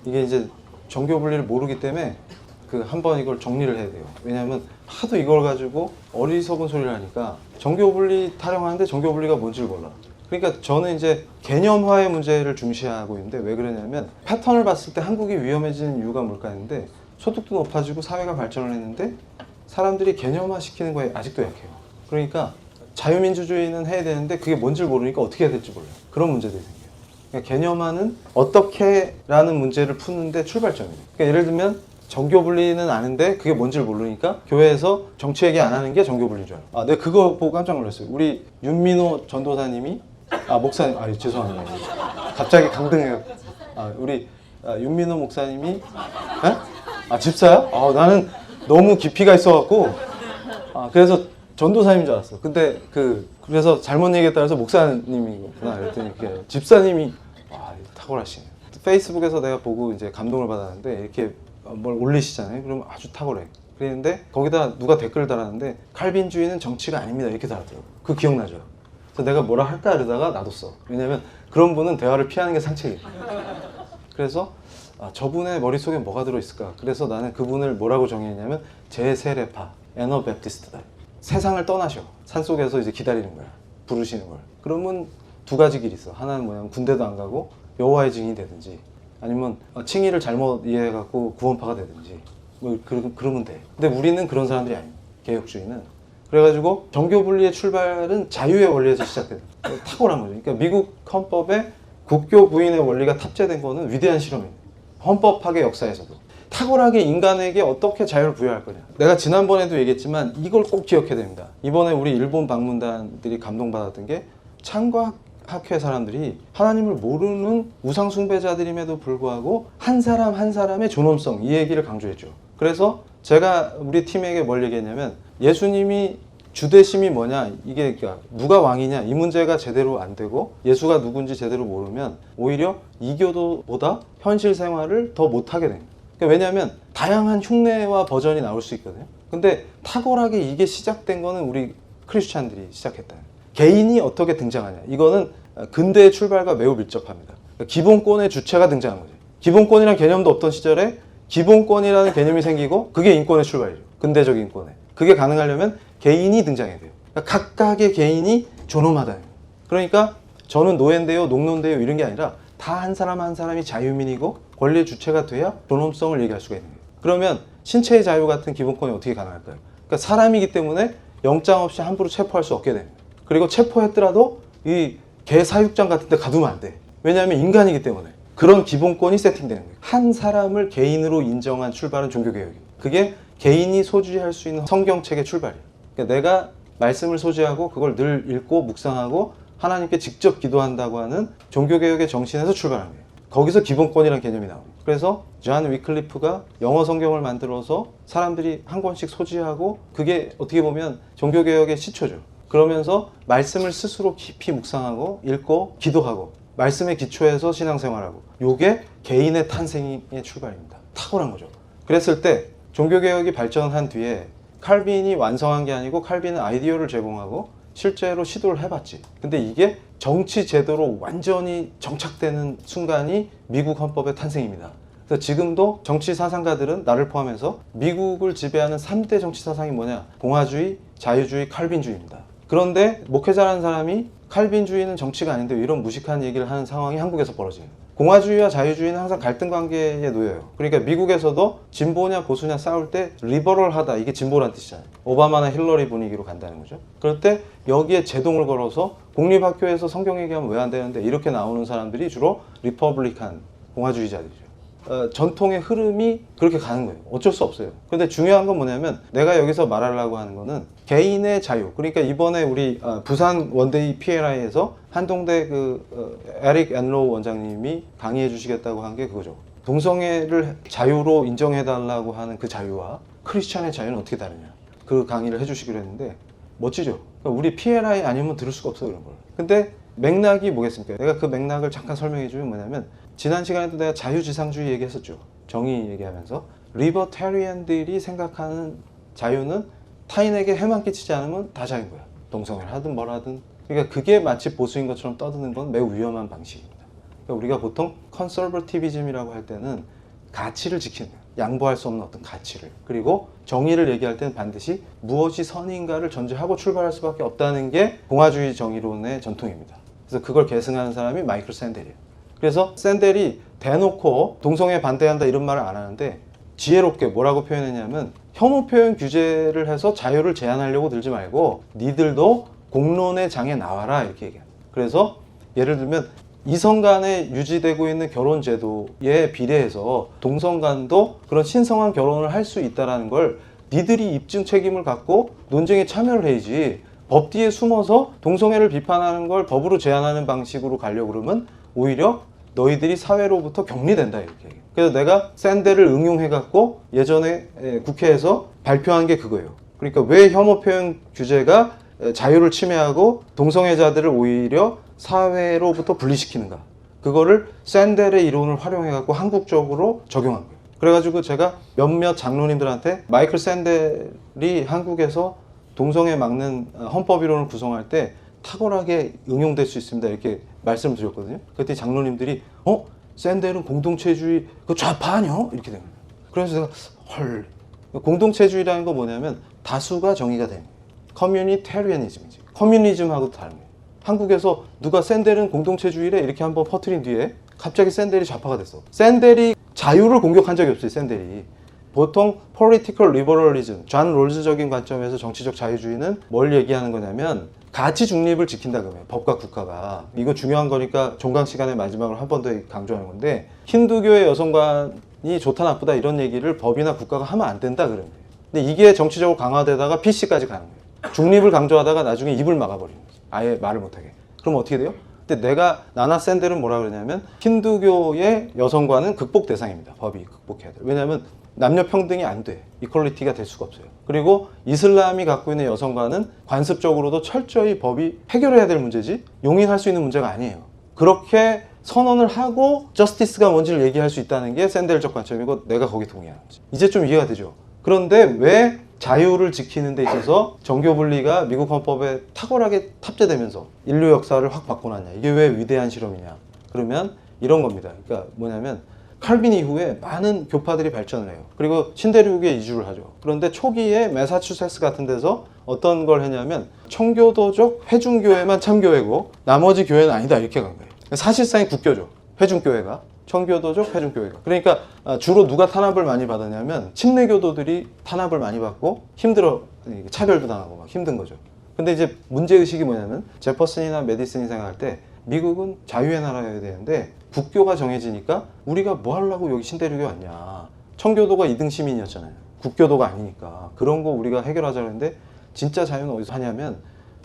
이게 이제 정교 분리를 모르기 때문에 그 한번 이걸 정리를 해야 돼요. 왜냐하면 하도 이걸 가지고 어리석은 소리를 하니까 정교 분리 타령하는데 정교 분리가 뭔지를 몰라. 그러니까 저는 이제 개념화의 문제를 중시하고 있는데 왜 그러냐면 패턴을 봤을 때 한국이 위험해지는 이유가 뭘까 했는데 소득도 높아지고 사회가 발전을 했는데 사람들이 개념화 시키는 거에 아직도 약해요. 그러니까 자유민주주의는 해야 되는데 그게 뭔지를 모르니까 어떻게 해야 될지 몰라요. 그런 문제들이 생겨요. 그러니까 개념화는 어떻게라는 문제를 푸는데 출발점이에요. 그러니까 예를 들면 정교 분리는 아는데 그게 뭔지를 모르니까 교회에서 정치 얘기 안 하는 게 정교 분리인 줄 알아요. 내가 그거 보고 깜짝 놀랐어요. 우리 윤민호 전도사님이 목사님, 죄송합니다. 갑자기 강등해요. 우리 윤민호 목사님이 집사야? 나는 너무 깊이가 있어갖고 그래서 전도사님인 줄 알았어. 근데 그래서 잘못 얘기했다 해서 목사님이구나 그랬더니 집사님이 탁월하시네. 페이스북에서 내가 보고 이제 감동을 받았는데 이렇게 뭘 올리시잖아요. 그러면 아주 탁월해. 그랬는데 거기다 누가 댓글을 달았는데 칼빈주의는 정치가 아닙니다 이렇게 달았더라고. 그거 기억나죠? 그래서 내가 뭐라 할까 이러다가 놔뒀어. 왜냐면 그런 분은 대화를 피하는 게 상책이에요. 그래서 저분의 머릿속에 뭐가 들어있을까? 그래서 나는 그분을 뭐라고 정의했냐면 제세례파, 애너베프티스트다. 세상을 떠나셔. 산속에서 이제 기다리는 거야. 부르시는 걸. 그러면 두 가지 길이 있어. 하나는 뭐냐면 군대도 안 가고 여호와의 증인이 되든지 아니면 칭의를 잘못 이해해갖고 구원파가 되든지 그러면 돼. 근데 우리는 그런 사람들이 아니에요. 개혁주의는. 그래가지고 정교 분리의 출발은 자유의 원리에서 시작돼요. 탁월한 거죠. 그러니까 미국 헌법에 국교 부인의 원리가 탑재된 거는 위대한 실험이에요. 헌법 파괴 역사에서도. 탁월하게 인간에게 어떻게 자유를 부여할 거냐. 내가 지난번에도 얘기했지만 이걸 꼭 기억해야 됩니다. 이번에 우리 일본 방문단들이 감동받았던 게 창과학회 사람들이 하나님을 모르는 우상숭배자들임에도 불구하고 한 사람 한 사람의 존엄성, 이 얘기를 강조했죠. 그래서 제가 우리 팀에게 뭘 얘기했냐면 예수님이 주대심이 뭐냐, 이게 누가 왕이냐, 이 문제가 제대로 안 되고 예수가 누군지 제대로 모르면 오히려 이교도보다 현실 생활을 더 못하게 됩니다. 그러니까 왜냐하면 다양한 흉내와 버전이 나올 수 있거든요. 근데 탁월하게 이게 시작된 거는 우리 크리스찬들이 시작했다. 개인이 어떻게 등장하냐, 이거는 근대의 출발과 매우 밀접합니다. 그러니까 기본권의 주체가 등장한 거죠. 기본권이라는 개념도 없던 시절에 기본권이라는 개념이 생기고 그게 인권의 출발이죠. 근대적 인권에. 그게 가능하려면 개인이 등장해야 돼요. 그러니까 각각의 개인이 존엄하다. 그러니까 저는 노예인데요, 농노인데요 이런 게 아니라 다 한 사람 한 사람이 자유민이고 권리의 주체가 돼야 존엄성을 얘기할 수가 있는 거예요. 그러면 신체의 자유 같은 기본권이 어떻게 가능할까요? 그러니까 사람이기 때문에 영장 없이 함부로 체포할 수 없게 됩니다. 그리고 체포했더라도 이 개 사육장 같은 데 가두면 안 돼. 왜냐하면 인간이기 때문에. 그런 기본권이 세팅되는 거예요. 한 사람을 개인으로 인정한 출발은 종교개혁이에요. 그게 개인이 소지할 수 있는 성경책의 출발이에요. 그러니까 내가 말씀을 소지하고 그걸 늘 읽고 묵상하고 하나님께 직접 기도한다고 하는 종교개혁의 정신에서 출발한 거예요. 거기서 기본권이라는 개념이 나옵니다. 그래서 존 위클리프가 영어 성경을 만들어서 사람들이 한 권씩 소지하고 그게 어떻게 보면 종교개혁의 시초죠. 그러면서 말씀을 스스로 깊이 묵상하고 읽고 기도하고 말씀의 기초에서 신앙생활하고, 요게 개인의 탄생의 출발입니다. 탁월한 거죠. 그랬을 때 종교개혁이 발전한 뒤에 칼빈이 완성한 게 아니고 칼빈은 아이디어를 제공하고 실제로 시도를 해봤지. 근데 이게 정치 제도로 완전히 정착되는 순간이 미국 헌법의 탄생입니다. 그래서 지금도 정치 사상가들은 나를 포함해서 미국을 지배하는 3대 정치 사상이 뭐냐? 공화주의, 자유주의, 칼빈주의입니다. 그런데 목회자라는 사람이 칼빈주의는 정치가 아닌데 이런 무식한 얘기를 하는 상황이 한국에서 벌어집니다. 공화주의와 자유주의는 항상 갈등 관계에 놓여요. 그러니까 미국에서도 진보냐 보수냐 싸울 때 리버럴하다, 이게 진보란 뜻이잖아요. 오바마나 힐러리 분위기로 간다는 거죠. 그럴 때 여기에 제동을 걸어서 공립학교에서 성경 얘기하면 왜 안 되는데 이렇게 나오는 사람들이 주로 리퍼블리칸, 공화주의자들이죠. 전통의 흐름이 그렇게 가는 거예요. 어쩔 수 없어요. 근데 중요한 건 뭐냐면 내가 여기서 말하려고 하는 거는 개인의 자유. 그러니까 이번에 우리 부산 원데이 PLI에서 한동대 에릭 앤로우 원장님이 강의해 주시겠다고 한 게 그거죠. 동성애를 자유로 인정해달라고 하는 그 자유와 크리스찬의 자유는 어떻게 다르냐, 그 강의를 해주시기로 했는데 멋지죠. 그러니까 우리 PLI 아니면 들을 수가 없어요, 그런 걸. 근데 맥락이 뭐겠습니까? 내가 그 맥락을 잠깐 설명해 주면 뭐냐면, 지난 시간에도 내가 자유지상주의 얘기했었죠. 정의 얘기하면서 리버테리언들이 생각하는 자유는 타인에게 해만 끼치지 않으면 다 자유인 거야. 동성애를 하든 뭘 하든. 그러니까 그게 마치 보수인 것처럼 떠드는 건 매우 위험한 방식입니다. 그러니까 우리가 보통 컨서버티비즘이라고 할 때는 가치를 지키는 거예요. 양보할 수 없는 어떤 가치를. 그리고 정의를 얘기할 때는 반드시 무엇이 선인가를 전제하고 출발할 수밖에 없다는 게 공화주의 정의론의 전통입니다. 그래서 그걸 계승하는 사람이 마이클 샌델이에요. 그래서 샌델이 대놓고 동성애에 반대한다 이런 말을 안 하는데 지혜롭게 뭐라고 표현했냐면 혐오 표현 규제를 해서 자유를 제한하려고 들지 말고 니들도 공론의 장에 나와라 이렇게 얘기해요. 그래서 예를 들면 이성 간에 유지되고 있는 결혼 제도에 비례해서 동성 간도 그런 신성한 결혼을 할 수 있다는 걸 니들이 입증 책임을 갖고 논쟁에 참여를 해야지 법 뒤에 숨어서 동성애를 비판하는 걸 법으로 제한하는 방식으로 가려고 그러면 오히려 너희들이 사회로부터 격리된다 이렇게 얘기해요. 그래서 내가 샌델을 응용해갖고 예전에 국회에서 발표한 게 그거예요. 그러니까 왜 혐오 표현 규제가 자유를 침해하고 동성애자들을 오히려 사회로부터 분리시키는가. 그거를 샌델의 이론을 활용해갖고 한국적으로 적용한 거예요. 그래가지고 제가 몇몇 장로님들한테 마이클 샌델이 한국에서 동성애 막는 헌법 이론을 구성할 때 탁월하게 응용될 수 있습니다. 이렇게 말씀을 드렸거든요. 그때 장로님들이 샌델은 공동체주의 그 좌파 아니요? 이렇게 된 거예요. 그래서 제가 헐. 공동체주의라는 건 뭐냐면 다수가 정의가 되는 거예요. 커뮤니테리아니즘이지. 커뮤니즘하고도 다른 거예요. 한국에서 누가 샌델은 공동체주의래 이렇게 한번 퍼뜨린 뒤에 갑자기 샌델이 좌파가 됐어. 샌델이 자유를 공격한 적이 없어요. 샌델이. 보통 political liberalism, 존 롤즈적인 관점에서 정치적 자유주의는 뭘 얘기하는 거냐면 가치 중립을 지킨다 그러면 법과 국가가. 이거 중요한 거니까 종강 시간의 마지막으로 한 번 더 강조하는 건데 힌두교의 여성관이 좋다 나쁘다 이런 얘기를 법이나 국가가 하면 안 된다 그런 거예요. 근데 이게 정치적으로 강화되다가 PC까지 가는 거예요. 중립을 강조하다가 나중에 입을 막아버리는 거죠. 아예 말을 못하게. 그럼 어떻게 돼요? 근데 나나 샌델은 뭐라 그러냐면 힌두교의 여성관은 극복 대상입니다. 법이 극복해야 돼요. 왜냐하면 남녀 평등이 안 돼. 이퀄리티가 될 수가 없어요. 그리고 이슬람이 갖고 있는 여성관은 관습적으로도 철저히 법이 해결해야 될 문제지 용인할 수 있는 문제가 아니에요. 그렇게 선언을 하고 저스티스가 뭔지를 얘기할 수 있다는 게 샌델적 관점이고 내가 거기 동의하는 거지. 이제 좀 이해가 되죠? 그런데 왜 자유를 지키는 데 있어서 정교 분리가 미국 헌법에 탁월하게 탑재되면서 인류 역사를 확 바꿔놨냐. 이게 왜 위대한 실험이냐. 그러면 이런 겁니다. 그러니까 뭐냐면 칼빈 이후에 많은 교파들이 발전을 해요. 그리고 신대륙에 이주를 하죠. 그런데 초기에 매사추세츠 같은 데서 어떤 걸 했냐면 청교도적 회중교회만 참교회고 나머지 교회는 아니다 이렇게 간 거예요. 사실상의 국교죠. 회중교회가. 청교도적 회중교회가. 그러니까 주로 누가 탄압을 많이 받았냐면 침례교도들이 탄압을 많이 받고 힘들어 차별도 당하고 막 힘든 거죠. 근데 이제 문제의식이 뭐냐면 제퍼슨이나 메디슨이 생각할 때 미국은 자유의 나라여야 되는데 국교가 정해지니까 우리가 뭐 하려고 여기 신대륙에 왔냐. 청교도가 2등 시민이었잖아요. 국교도가 아니니까. 그런 거 우리가 해결하자고 했는데 진짜 자유는 어디서 하냐면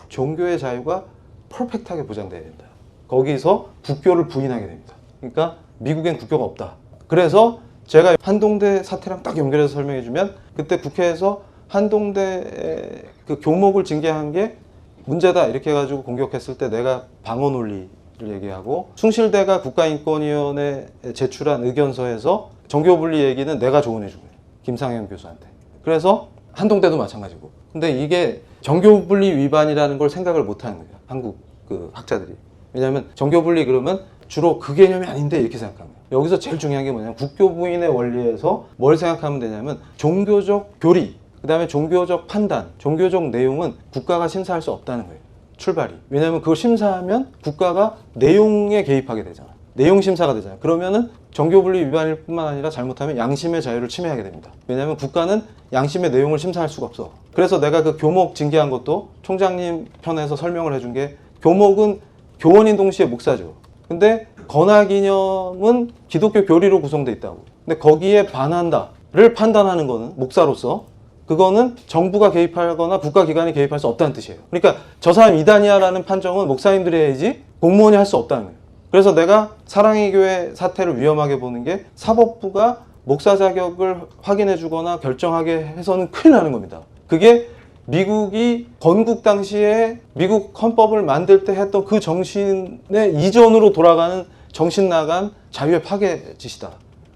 종교의 자유가 퍼펙트하게 보장돼야 된다. 거기서 국교를 부인하게 됩니다. 그러니까 미국엔 국교가 없다. 그래서 제가 한동대 사태랑 딱 연결해서 설명해 주면 그때 국회에서 한동대 그 교목을 징계한 게 문제다 이렇게 해가지고 공격했을 때 내가 방어 논리를 얘기하고 숭실대가 국가인권위원회에 제출한 의견서에서 정교분리 얘기는 내가 조언해 준 거예요. 김상현 교수한테. 그래서 한동대도 마찬가지고. 근데 이게 정교분리 위반이라는 걸 생각을 못 하는 거예요. 한국 그 학자들이. 왜냐하면 정교분리 그러면 주로 그 개념이 아닌데 이렇게 생각하는 거예요. 여기서 제일 중요한 게 뭐냐면 국교 부인의 원리에서 뭘 생각하면 되냐면 종교적 교리, 그 다음에 종교적 판단, 종교적 내용은 국가가 심사할 수 없다는 거예요. 출발이. 왜냐하면 그걸 심사하면 국가가 내용에 개입하게 되잖아. 내용 심사가 되잖아요. 그러면은 정교분리 위반일 뿐만 아니라 잘못하면 양심의 자유를 침해하게 됩니다. 왜냐하면 국가는 양심의 내용을 심사할 수가 없어. 그래서 내가 그 교목 징계한 것도 총장님 편에서 설명을 해준 게 교목은 교원인 동시에 목사죠. 근데 건화기념은 기독교 교리로 구성되어 있다고. 근데 거기에 반한다를 판단하는 거는 목사로서 그거는 정부가 개입하거나 국가기관이 개입할 수 없다는 뜻이에요. 그러니까 저 사람 이단이야라는 판정은 목사님들이 해야지 공무원이 할 수 없다는 거예요. 그래서 내가 사랑의 교회 사태를 위험하게 보는 게 사법부가 목사 자격을 확인해 주거나 결정하게 해서는 큰일 나는 겁니다. 그게 미국이 건국 당시에 미국 헌법을 만들 때 했던 그 정신의 이전으로 돌아가는 정신 나간 자유의 파괴짓이다.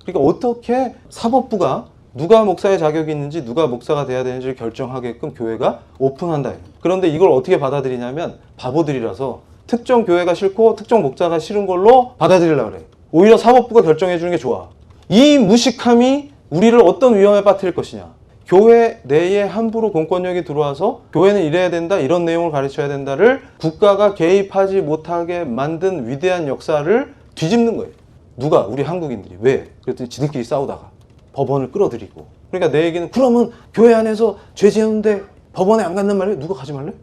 그러니까 어떻게 사법부가 누가 목사의 자격이 있는지 누가 목사가 돼야 되는지를 결정하게끔 교회가 오픈한다. 그런데 이걸 어떻게 받아들이냐면 바보들이라서 특정 교회가 싫고 특정 목사가 싫은 걸로 받아들이려고 그래요. 오히려 사법부가 결정해 주는 게 좋아. 이 무식함이 우리를 어떤 위험에 빠뜨릴 것이냐. 교회 내에 함부로 공권력이 들어와서 교회는 이래야 된다, 이런 내용을 가르쳐야 된다를 국가가 개입하지 못하게 만든 위대한 역사를 뒤집는 거예요. 누가? 우리 한국인들이. 왜? 그랬더니 지들끼리 싸우다가 법원을 끌어들이고. 그러니까 내 얘기는 그러면 교회 안에서 죄 지었는데 법원에 안 간단 말이에요? 누가 가지 말래?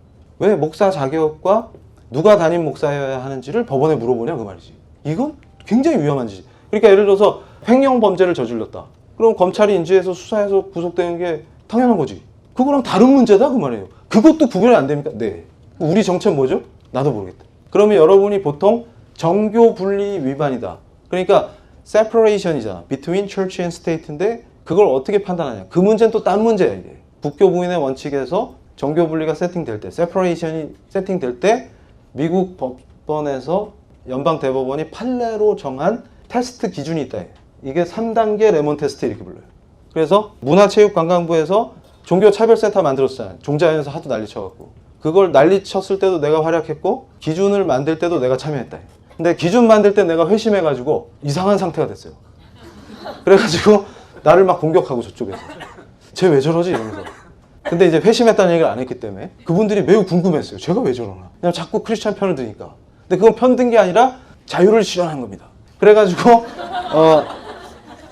왜 목사 자격과 누가 담임 목사여야 하는지를 법원에 물어보냐 그 말이지. 이건 굉장히 위험한 짓이. 그러니까 예를 들어서 횡령 범죄를 저질렀다. 그럼 검찰이 인지해서 수사해서 구속되는 게 당연한 거지. 그거랑 다른 문제다 그 말이에요. 그것도 구별이 안 됩니까? 네. 우리 정체는 뭐죠? 나도 모르겠다. 그러면 여러분이 보통 정교 분리 위반이다. 그러니까 separation이잖아. between church and state인데 그걸 어떻게 판단하냐. 그 문제는 또 딴 문제야 이게. 국교 부인의 원칙에서 정교 분리가 세팅될 때, separation이 세팅될 때 미국 법원에서 연방 대법원이 판례로 정한 테스트 기준이 있다. 이게 3단계 레몬 테스트 이렇게 불러요. 그래서 문화체육관광부에서 종교차별센터 만들었잖아요. 종자연에서 하도 난리쳐갖고. 그걸 난리쳤을 때도 내가 활약했고 기준을 만들 때도 내가 참여했다. 근데 기준 만들 때 내가 회심해가지고 이상한 상태가 됐어요. 그래가지고 나를 막 공격하고 저쪽에서. 쟤 왜 저러지? 이러면서. 근데 이제 회심했다는 얘기를 안 했기 때문에 그분들이 매우 궁금했어요. 제가 왜 저러나. 그냥 자꾸 크리스찬 편을 드니까. 근데 그건 편든 게 아니라 자유를 실현한 겁니다. 그래가지고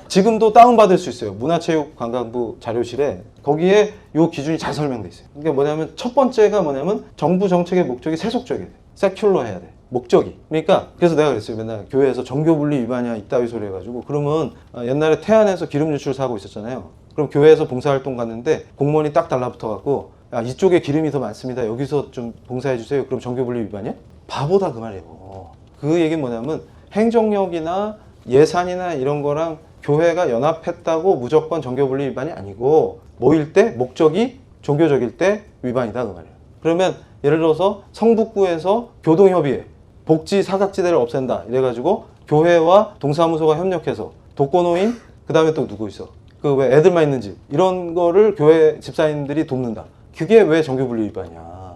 지금도 다운받을 수 있어요. 문화체육관광부 자료실에 거기에 요 기준이 잘 설명돼 있어요. 이게 뭐냐면 첫 번째가 뭐냐면 정부 정책의 목적이 세속적이야 돼. 세큘러 해야 돼. 목적이. 그러니까 그래서 내가 그랬어요. 맨날 교회에서 정교분리 위반이야 이따위 소리 해가지고 그러면 옛날에 태안에서 기름 유출 사고 있었잖아요. 그럼 교회에서 봉사활동 갔는데 공무원이 딱 달라붙어갖고 야 이쪽에 기름이 더 많습니다. 여기서 좀 봉사해 주세요. 그럼 정교분리 위반이야? 바보다 그 말이에요. 그 얘기는 뭐냐면 행정력이나 예산이나 이런 거랑 교회가 연합했다고 무조건 정교분리 위반이 아니고 뭐일 때? 목적이 종교적일 때 위반이다 그 말이에요. 그러면 예를 들어서 성북구에서 교동협의회 복지 사각지대를 없앤다 이래가지고 교회와 동사무소가 협력해서 독거노인 그 다음에 또 누구 있어? 그 왜 애들만 있는 집 이런 거를 교회 집사님들이 돕는다. 그게 왜 정교분리 위반이야.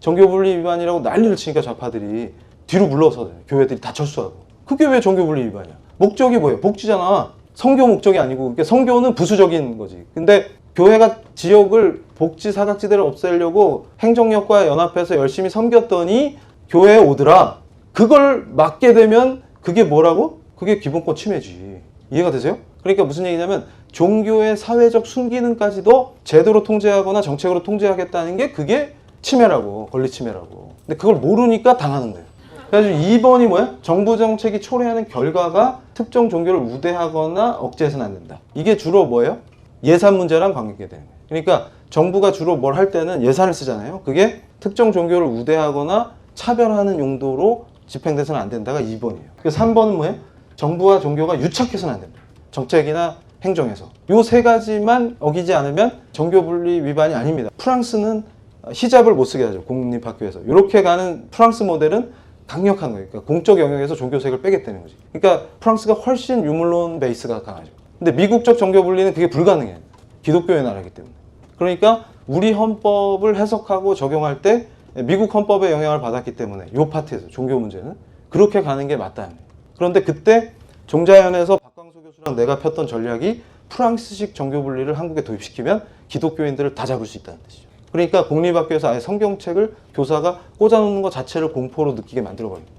정교분리 위반이라고 난리를 치니까 좌파들이 뒤로 물러서요. 교회들이 다 철수하고. 그게 왜 정교분리 위반이야. 목적이 뭐예요? 복지잖아. 성교 목적이 아니고 그러니까 성교는 부수적인 거지. 근데 교회가 지역을 복지 사각지대를 없애려고 행정력과 연합해서 열심히 섬겼더니 교회에 오더라. 그걸 막게 되면 그게 뭐라고? 그게 기본권 침해지. 이해가 되세요? 그러니까 무슨 얘기냐면 종교의 사회적 순기능까지도 제도로 통제하거나 정책으로 통제하겠다는 게 그게 침해라고. 권리 침해라고. 근데 그걸 모르니까 당하는 거예요. 그래서 2번이 뭐야? 정부 정책이 초래하는 결과가 특정 종교를 우대하거나 억제해서는 안 된다. 이게 주로 뭐예요? 예산 문제랑 관계되는 거예요. 그러니까 정부가 주로 뭘 할 때는 예산을 쓰잖아요. 그게 특정 종교를 우대하거나 차별하는 용도로 집행돼서는 안 된다가 2번이에요. 그래서 3번은 뭐예요? 정부와 종교가 유착해서는 안 됩니다. 정책이나 행정에서. 요 세 가지만 어기지 않으면 정교분리 위반이 아닙니다. 프랑스는 히잡을 못 쓰게 하죠. 공립학교에서. 이렇게 가는 프랑스 모델은 강력한 거예요. 그러니까 공적 영역에서 종교색을 빼겠다는 거지. 그러니까 프랑스가 훨씬 유물론 베이스가 강하죠. 근데 미국적 정교 분리는 그게 불가능해요. 기독교의 나라이기 때문에. 그러니까 우리 헌법을 해석하고 적용할 때 미국 헌법의 영향을 받았기 때문에 이 파트에서 종교 문제는 그렇게 가는 게 맞다는 거예요. 그런데 그때 종자연에서 박광수 교수랑 내가 폈던 전략이 프랑스식 정교 분리를 한국에 도입시키면 기독교인들을 다 잡을 수 있다는 뜻이죠. 그러니까 공립학교에서 아예 성경책을 교사가 꽂아놓는 것 자체를 공포로 느끼게 만들어버립니다.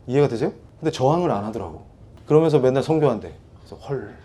이해가 되세요? 근데 저항을 안 하더라고. 그러면서 맨날 성교한대. 그래서 헐.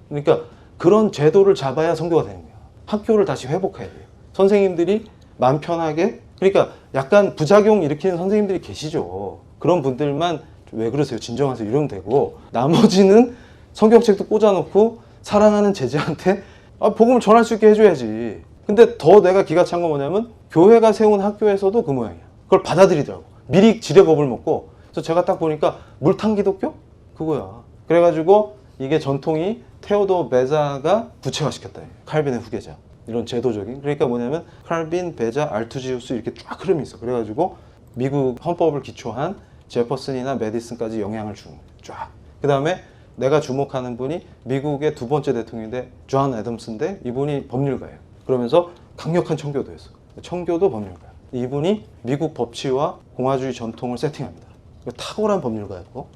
그러니까 그런 제도를 잡아야 성교가 되는 거야. 학교를 다시 회복해야 돼요. 선생님들이 마음 편하게. 그러니까 약간 부작용 일으키는 선생님들이 계시죠. 그런 분들만 왜 그러세요? 진정하세요. 이러면 되고 나머지는 성경책도 꽂아놓고 사랑하는 제자한테 복음을 전할 수 있게 해줘야지. 근데 더 내가 기가 찬 건 뭐냐면 교회가 세운 학교에서도 그 모양이야. 그걸 받아들이더라고. 미리 지레겁을 먹고. 그래서 제가 딱 보니까 물탕 기독교? 그거야. 그래가지고 이게 전통이 테오도 베자가 구체화시켰다. 칼빈의 후계자. 이런 제도적인. 그러니까 뭐냐면 칼빈, 베자, 알투지우스 이렇게 쫙 흐름이 있어. 그래가지고 미국 헌법을 기초한 제퍼슨이나 메디슨까지 영향을 주는 거예요. 쫙. 그 다음에 내가 주목하는 분이 미국의 두 번째 대통령인데 존 애덤스인데 이분이 법률가예요. 그러면서 강력한 청교도였어. 청교도 법률가. 이분이 미국 법치와 공화주의 전통을 세팅합니다. 탁월한 법률가였고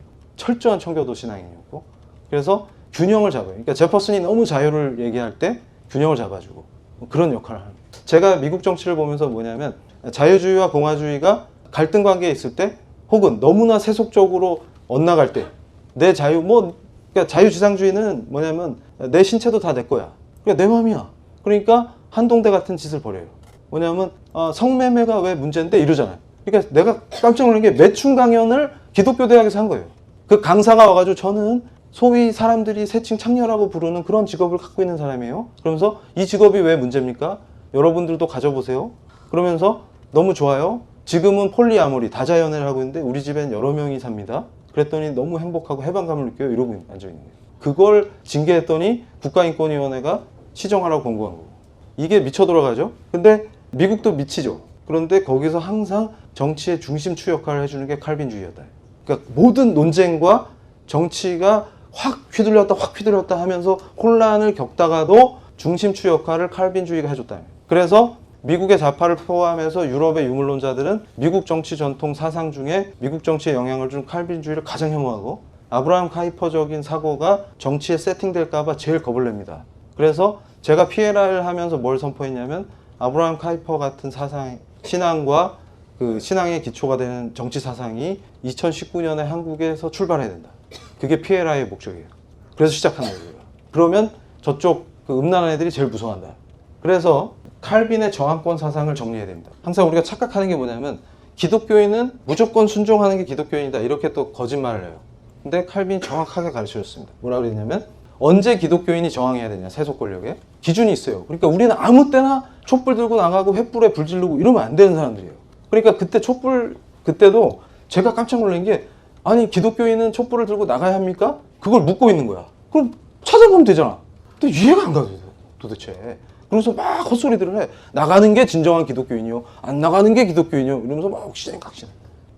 철저한 청교도 신앙이었고, 그래서 균형을 잡아요. 그러니까 제퍼슨이 너무 자유를 얘기할 때 균형을 잡아주고 그런 역할을 합니다. 제가 미국 정치를 보면서 뭐냐면 자유주의와 공화주의가 갈등 관계에 있을 때, 혹은 너무나 세속적으로 엇나갈 때, 내 자유 그러니까 자유지상주의는 뭐냐면 내 신체도 다 내 거야. 그러니까 내 맘이야. 그러니까 한동대 같은 짓을 벌여요. 뭐냐면 성매매가 왜 문제인데 이러잖아요. 그러니까 내가 깜짝 놀란 게 매춘 강연을 기독교 대학에서 한 거예요. 그 강사가 와가지고 저는 소위 사람들이 새칭 창녀라고 부르는 그런 직업을 갖고 있는 사람이에요. 그러면서 이 직업이 왜 문제입니까? 여러분들도 가져보세요. 그러면서 너무 좋아요. 지금은 폴리아모리, 다자연애를 하고 있는데 우리 집엔 여러 명이 삽니다. 그랬더니 너무 행복하고 해방감을 느껴요. 이러고 앉아있는 거예요. 그걸 징계했더니 국가인권위원회가 시정하라고 권고한 거고. 이게 미쳐 돌아가죠. 근데 미국도 미치죠. 그런데 거기서 항상 정치의 중심축 역할을 해주는 게 칼빈주의였다. 그러니까 모든 논쟁과 정치가 확 휘둘렸다 하면서 혼란을 겪다가도 중심축 역할을 칼빈주의가 해줬다. 그래서 미국의 좌파를 포함해서 유럽의 유물론자들은 미국 정치 전통 사상 중에 미국 정치에 영향을 준 칼빈주의를 가장 혐오하고, 아브라함 카이퍼적인 사고가 정치에 세팅될까봐 제일 겁을 냅니다. 그래서 제가 PLR을 하면서 뭘 선포했냐면, 아브라함 카이퍼 같은 사상, 신앙과 그 신앙의 기초가 되는 정치 사상이 2019년에 한국에서 출발해야 된다. 그게 PLI의 목적이에요. 그래서 시작한 거예요. 그러면 저쪽 그 음란한 애들이 제일 무서워한다. 그래서 칼빈의 저항권 사상을 정리해야 됩니다. 항상 우리가 착각하는 게 뭐냐면 기독교인은 무조건 순종하는 게 기독교인이다, 이렇게 또 거짓말을 해요. 근데 칼빈이 정확하게 가르쳐줬습니다. 뭐라 그랬냐면, 언제 기독교인이 저항해야 되냐, 세속 권력에 기준이 있어요. 그러니까 우리는 아무 때나 촛불 들고 나가고 횃불에 불 지르고 이러면 안 되는 사람들이에요. 그러니까 그때 그때도 제가 깜짝 놀란 게, 아니 기독교인은 촛불을 들고 나가야 합니까? 그걸 묻고 있는 거야. 그럼 찾아보면 되잖아. 근데 이해가 안 가요, 도대체. 그래서 막 헛소리들을 해. 나가는 게 진정한 기독교인이요, 안 나가는 게 기독교인이요, 이러면서 막 옥시쟁각시네.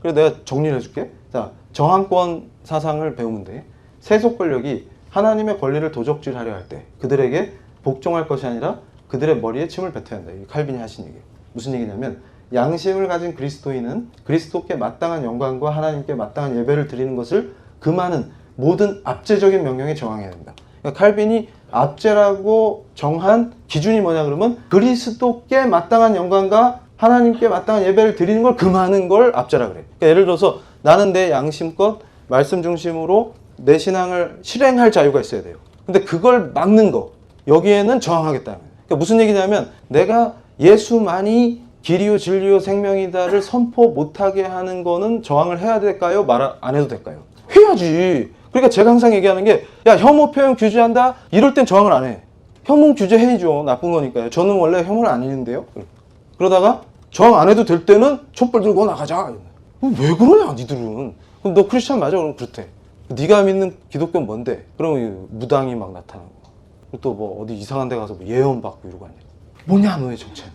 그래서 내가 정리를 해줄게. 자, 저항권 사상을 배우면 돼. 세속 권력이 하나님의 권리를 도적질하려 할 때 그들에게 복종할 것이 아니라 그들의 머리에 침을 뱉어야 한다. 이게 칼빈이 하신 얘기예요. 무슨 얘기냐면, 양심을 가진 그리스도인은 그리스도께 마땅한 영광과 하나님께 마땅한 예배를 드리는 것을 금하는 모든 압제적인 명령에 저항해야 된다. 그러니까 칼빈이 압제라고 정한 기준이 뭐냐 그러면, 그리스도께 마땅한 영광과 하나님께 마땅한 예배를 드리는 걸 금하는 걸 압제라 그래. 그러니까 예를 들어서 나는 내 양심껏 말씀 중심으로 내 신앙을 실행할 자유가 있어야 돼요. 근데 그걸 막는 거, 여기에는 저항하겠다는 거예요. 그러니까 무슨 얘기냐면, 내가 예수만이 길이요 진리요 생명이다를 선포 못하게 하는 거는 저항을 해야 될까요? 말 안 해도 될까요? 해야지. 그러니까 제가 항상 얘기하는 게, 야 혐오 표현 규제한다? 이럴 땐 저항을 안 해. 혐오 규제해야죠. 나쁜 거니까요. 저는 원래 혐오를 안 했는데요. 그러다가 저항 안 해도 될 때는 촛불 들고 나가자. 왜 그러냐 니들은. 그럼 너 크리스찬 맞아? 그럼 그렇대. 네가 믿는 기독교는 뭔데? 그러면 무당이 막 나타나고, 또 뭐 어디 이상한 데 가서 뭐 예언 받고 이러고 앉아. 뭐냐 너의 정체는.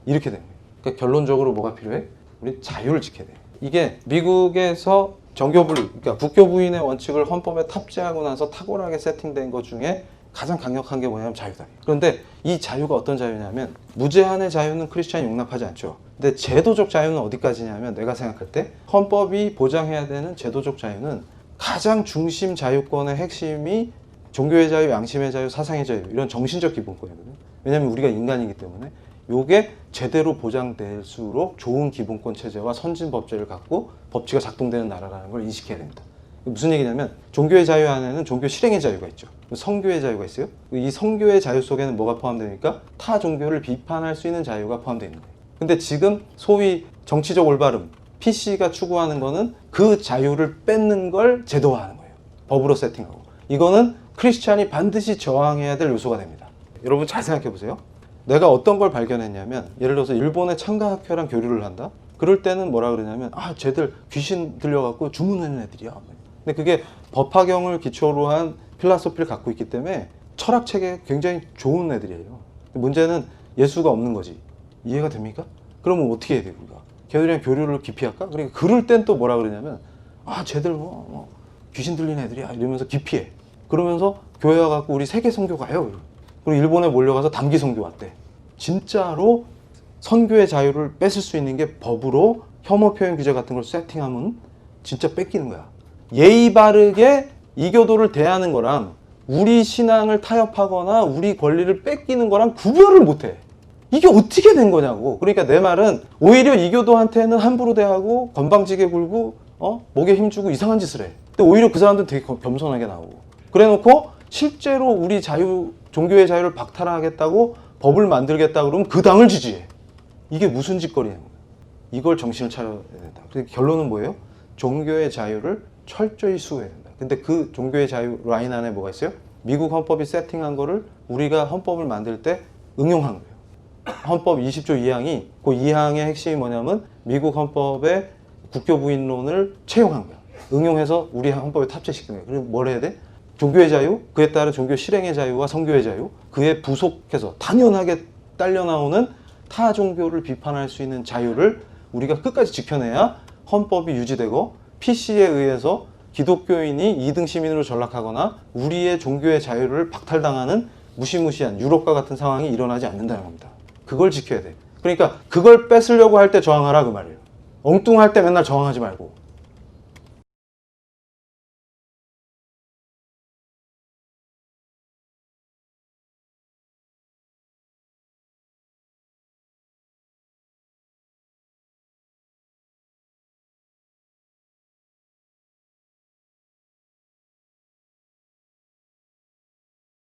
이렇게 됩니다. 그러니까 결론적으로 뭐가 필요해? 우리 자유를 지켜야 돼. 이게 미국에서 정교분리, 그러니까 국교 부인의 원칙을 헌법에 탑재하고 나서 탁월하게 세팅된 것 중에 가장 강력한 게 뭐냐면 자유다. 그런데 이 자유가 어떤 자유냐면, 무제한의 자유는 크리스찬이 용납하지 않죠. 근데 제도적 자유는 어디까지냐면, 내가 생각할 때 헌법이 보장해야 되는 제도적 자유는 가장 중심 자유권의 핵심이 종교의 자유, 양심의 자유, 사상의 자유, 이런 정신적 기본권이거든요. 왜냐하면 우리가 인간이기 때문에 요게 제대로 보장될수록 좋은 기본권 체제와 선진 법제를 갖고 법치가 작동되는 나라라는 걸 인식해야 됩니다. 무슨 얘기냐면, 종교의 자유 안에는 종교 실행의 자유가 있죠. 성교의 자유가 있어요. 이 성교의 자유 속에는 뭐가 포함되니까, 타 종교를 비판할 수 있는 자유가 포함되어 있는 거예요. 근데 지금 소위 정치적 올바름, PC가 추구하는 거는 그 자유를 뺏는 걸 제도화하는 거예요. 법으로 세팅하고. 이거는 크리스찬이 반드시 저항해야 될 요소가 됩니다. 여러분 잘 생각해 보세요. 내가 어떤 걸 발견했냐면, 예를 들어서 일본의 창가학회랑 교류를 한다? 그럴 때는 뭐라 그러냐면, 쟤들 귀신 들려갖고 주문하는 애들이야. 근데 그게 법화경을 기초로 한 필라소피를 갖고 있기 때문에 철학책에 굉장히 좋은 애들이에요. 문제는 예수가 없는 거지. 이해가 됩니까? 그러면 어떻게 해야 돼, 우리가? 걔들이랑 교류를 깊이 할까? 그러니까 그럴 땐 또 뭐라 그러냐면, 쟤들 귀신 들린 애들이야, 이러면서 기피해. 그러면서 교회 와갖고 우리 세계 선교 가요. 그리고 일본에 몰려가서 단기 선교 왔대. 진짜로 선교의 자유를 뺏을 수 있는 게 법으로 혐오 표현 규제 같은 걸 세팅하면 진짜 뺏기는 거야. 예의 바르게 이교도를 대하는 거랑 우리 신앙을 타협하거나 우리 권리를 뺏기는 거랑 구별을 못해. 이게 어떻게 된 거냐고. 그러니까 내 말은 오히려 이교도한테는 함부로 대하고 건방지게 굴고 목에 힘주고 이상한 짓을 해. 근데 오히려 그 사람들은 되게 겸손하게 나오고. 그래놓고 실제로 우리 종교의 자유를 박탈하겠다고 법을 만들겠다 그러면 그 당을 지지해. 이게 무슨 짓거리냐고. 이걸 정신을 차려야 된다. 그래서 결론은 뭐예요? 종교의 자유를 철저히 수호해야 된다. 근데 그 종교의 자유 라인 안에 뭐가 있어요? 미국 헌법이 세팅한 거를 우리가 헌법을 만들 때 응용한 거예요. 헌법 20조 2항이 그 2항의 핵심이 뭐냐면 미국 헌법의 국교 부인론을 채용한 거야. 응용해서 우리 헌법에 탑재시킨 거예요. 그럼 뭘 해야 돼? 종교의 자유, 그에 따른 종교 실행의 자유와 선교의 자유, 그에 부속해서 당연하게 딸려 나오는 타 종교를 비판할 수 있는 자유를 우리가 끝까지 지켜내야 헌법이 유지되고 PC에 의해서 기독교인이 2등 시민으로 전락하거나 우리의 종교의 자유를 박탈당하는 무시무시한 유럽과 같은 상황이 일어나지 않는다는 겁니다. 그걸 지켜야 돼. 그러니까 그걸 뺏으려고 할 때 저항하라 그 말이에요. 엉뚱할 때 맨날 저항하지 말고